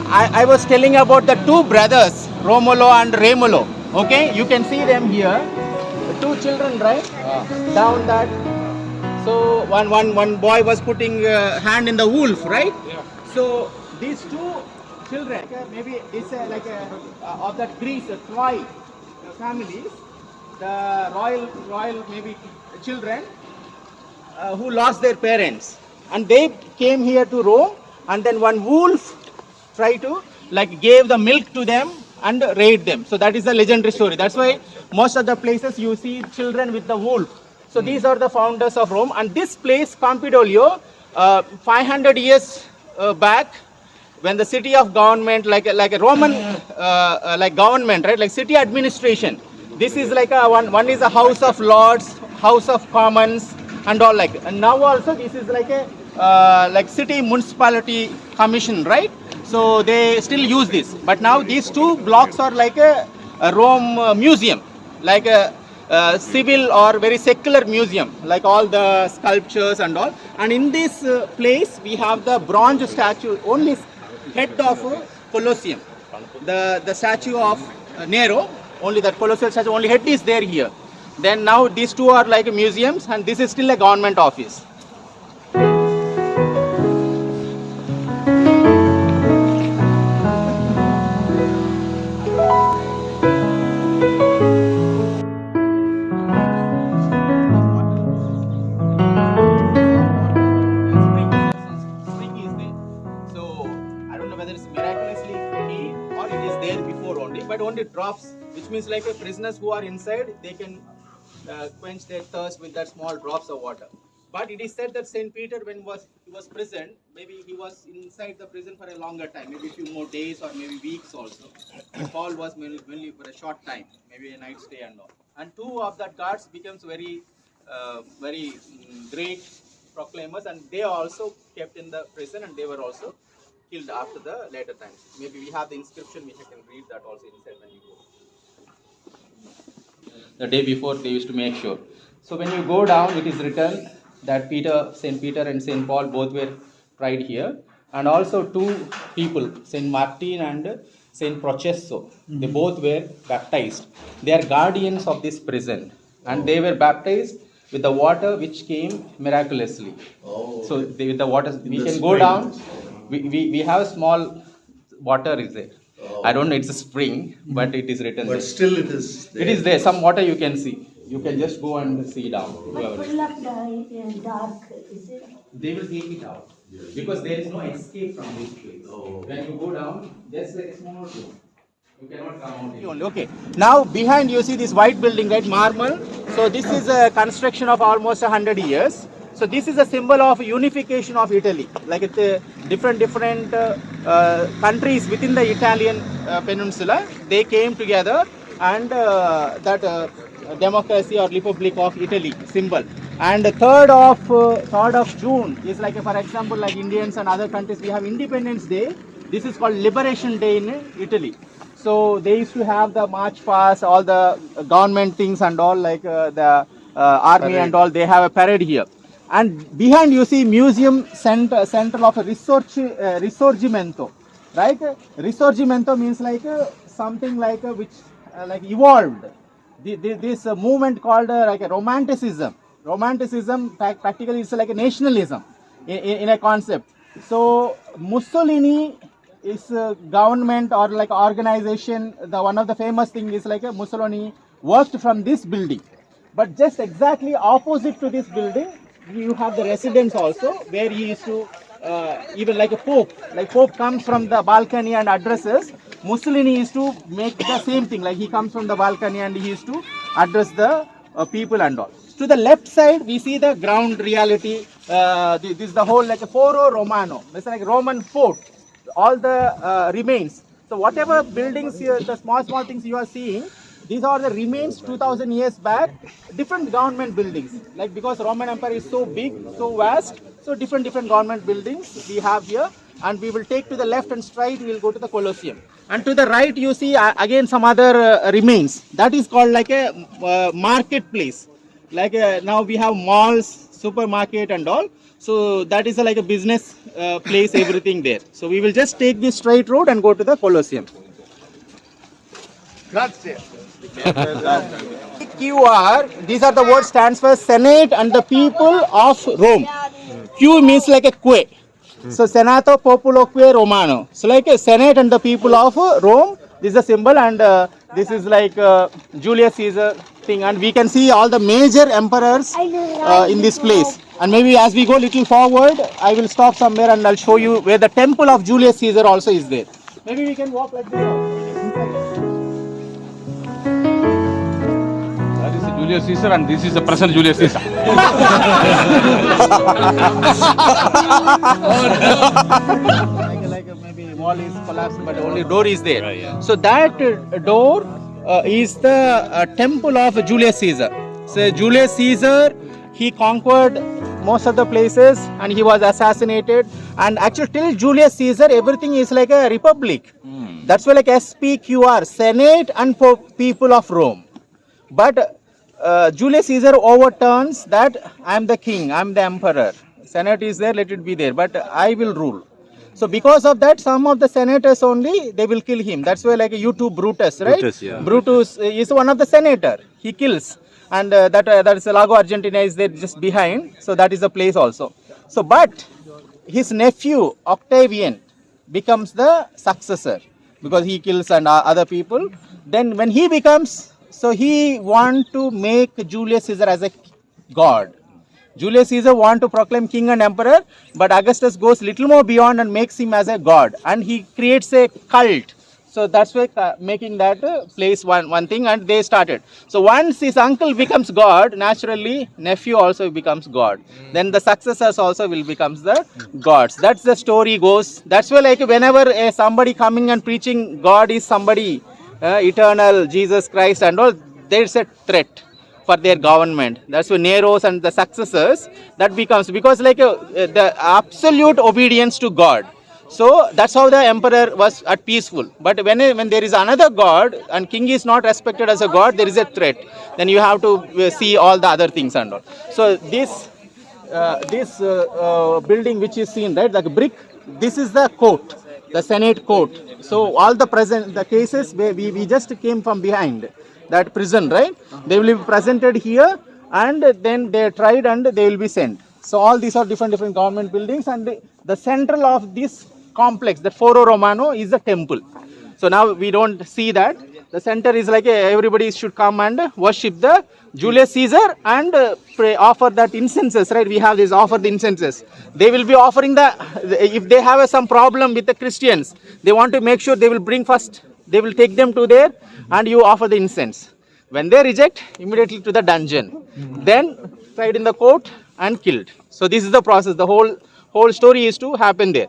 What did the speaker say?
I was telling about the two brothers, Romolo and Remolo. Okay, you can see them here. Two children, right? Down that. So one boy was putting hand in the wolf, right? Yeah. So these two children, maybe it's like of that Greece, Troy families, the royal maybe children who lost their parents, and they came here to Rome, and then one wolf tried to like gave the milk to them and raid them. So that is the legendary story. That's why most of the places you see children with the wolf. So these are the founders of Rome, and this place Campidoglio, 500 years back, when the city of government, like a Roman like government, right, like city administration. This is like a one is a House of Lords, House of Commons, and all like. And now also this is like a like city municipality commission, right? So they still use this, but now these two blocks are like a Rome museum, like a civil or very secular museum, like all the sculptures and all. And in this place we have the bronze statue, only head of Colosseum, the statue of Nero, only that colossal statue, only head is there here. Then now these two are like museums, and this is still a government office. Spring is there. So I don't know whether it's miraculously made or it is there before only, but only drops, which means like a prisoners who are inside, they can quench their thirst with that small drops of water. But it is said that Saint Peter, when he was prisoned, maybe he was inside the prison for a longer time, maybe a few more days or maybe weeks also. Paul was mainly for a short time, maybe a night stay and all. And two of that guards becomes very great proclaimers, and they are also kept in the prison, and they were also killed after the later times. Maybe we have the inscription, we can read that also inside when you go. The day before they used to make sure. So when you go down, it is written that Saint Peter and Saint Paul both were tried here, and also two people, Saint Martin and Saint Processo, they both were baptized. They are guardians of this prison, and they were baptized with the water which came miraculously. So with the water, we can go down. We have a small water is there. I don't know, it's a spring, but it is written but there. Still it is there. It is there. Some water you can see. You can just go and see down. But full of dark, is it? They will take it out because there is no escape from this place. When you go down, just like a small room. You cannot come out only. Okay. Now behind you see this white building, right? Marble. So this is a construction of almost 100 years. So this is a symbol of unification of Italy. Like it's different countries within the Italian peninsula, they came together, and that democracy or Republic of Italy symbol. And the 3rd of June is like for example, like Indians and other countries, we have Independence Day. This is called Liberation Day in Italy. So they used to have the march past, all the government things and all, like the army parade and all. They have a parade here. And behind you see museum center of a risorgimento, right? Risorgimento means like something like which like evolved. This movement called like a romanticism. Romanticism practically is like a nationalism in a concept. So Mussolini is a government or like organization. The one of the famous thing is like a Mussolini worked from this building, but just exactly opposite to this building, you have the residence also, where he used to even like a pope, like pope comes from the balcony and addresses. Mussolini used to make the same thing, like he comes from the balcony and he used to address the people and all. To the left side we see the ground reality. This is the whole like a Foro Romano, it's like Roman fort, all the remains. So whatever buildings here, the small things you are seeing, these are the remains 2000 years back, different government buildings. Like because Roman Empire is so big, so vast, so different government buildings we have here. And we will take to the left and straight, we will go to the Colosseum. And to the right you see again some other remains. That is called like a marketplace. Like now we have malls, supermarket and all. So that is like a business place, everything there. So we will just take this straight road and go to the Colosseum. QR, these are the words stands for Senate and the people of Rome. Q means like a que. So Senato Populoque Romano. So like a Senate and the people of Rome. This is a symbol, and this is like Julius Caesar thing, and we can see all the major emperors in this place. And maybe as we go little forward, I will stop somewhere and I'll show you where the temple of Julius Caesar also is there. Maybe we can walk like this also. That is Julius Caesar, and this is the present Julius Caesar. Like maybe wall is collapsed, but only door is there. So that door is the temple of Julius Caesar. So Julius Caesar, he conquered most of the places and he was assassinated. And actually till Julius Caesar, everything is like a republic. That's why like SPQR, Senate and people of Rome. But Julius Caesar overturns that I am the king, I am the emperor. Senate is there, let it be there, but I will rule. So because of that, some of the senators only, they will kill him. That's why like you two Brutus, right? Brutus, yeah. Brutus is one of the senator. He kills. And that is Lago Argentina is there just behind. So that is the place also. So but his nephew Octavian becomes the successor because he kills and other people. Then when he becomes, so he want to make Julius Caesar as a god. Julius Caesar want to proclaim king and emperor, but Augustus goes little more beyond and makes him as a god, and he creates a cult. So that's why making that place one thing, and they started. So once his uncle becomes god, naturally nephew also becomes god. Then the successors also will become the gods. That's the story goes. That's why like whenever somebody coming and preaching God is somebody eternal, Jesus Christ and all, there's a threat for their government. That's why Nero's and the successors, that becomes, because like the absolute obedience to God. So that's how the emperor was at peaceful. But when there is another god and king is not respected as a god, there is a threat. Then you have to see all the other things and all. So this building which is seen, right, like brick, this is the court, the Senate court. So all the cases we just came from behind that prison, right? They will be presented here, and then they are tried and they will be sent. So all these are different government buildings, and the central of this complex, the Foro Romano, is the temple. So now we don't see that. The center is like everybody should come and worship the Julius Caesar and pray, offer that incenses, right? We have this, offer the incenses. They will be offering if they have some problem with the Christians, they want to make sure they will bring first, they will take them to there and you offer the incense. When they reject, immediately to the dungeon. Then tried in the court and killed. So this is the process. The whole story is to happen there.